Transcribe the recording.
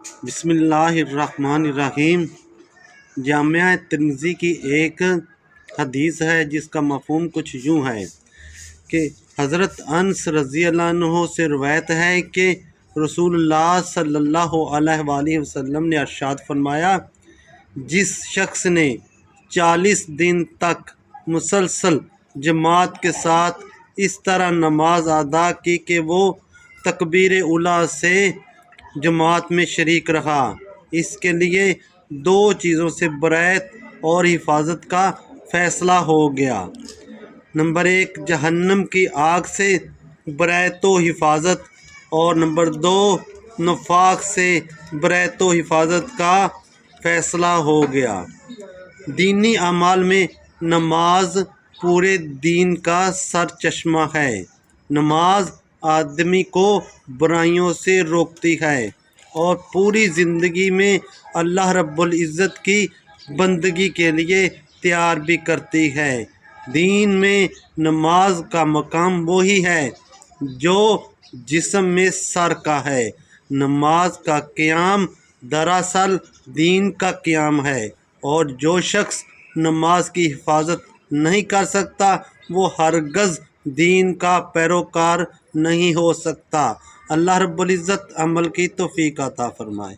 بسم اللہ الرحمن الرحیم۔ جامعہ ترمذی کی ایک حدیث ہے جس کا مفہوم کچھ یوں ہے کہ حضرت انس رضی اللہ عنہ سے روایت ہے کہ رسول اللہ صلی اللہ علیہ وآلہ وسلم نے ارشاد فرمایا، جس شخص نے 40 دن تک مسلسل جماعت کے ساتھ اس طرح نماز ادا کی کہ وہ تکبیر اولیٰ سے جماعت میں شریک رہا، اس کے لیے 2 چیزوں سے برائت اور حفاظت کا فیصلہ ہو گیا۔ نمبر 1 جہنم کی آگ سے برائت و حفاظت، اور نمبر 2 نفاق سے برائت و حفاظت کا فیصلہ ہو گیا۔ دینی اعمال میں نماز پورے دین کا سر چشمہ ہے۔ نماز آدمی کو برائیوں سے روکتی ہے اور پوری زندگی میں اللہ رب العزت کی بندگی کے لیے تیار بھی کرتی ہے۔ دین میں نماز کا مقام وہی ہے جو جسم میں سر کا ہے۔ نماز کا قیام دراصل دین کا قیام ہے، اور جو شخص نماز کی حفاظت نہیں کر سکتا وہ ہرگز دین کا پیروکار نہیں ہو سکتا۔ اللہ رب العزت عمل کی توفیق عطا فرمائے۔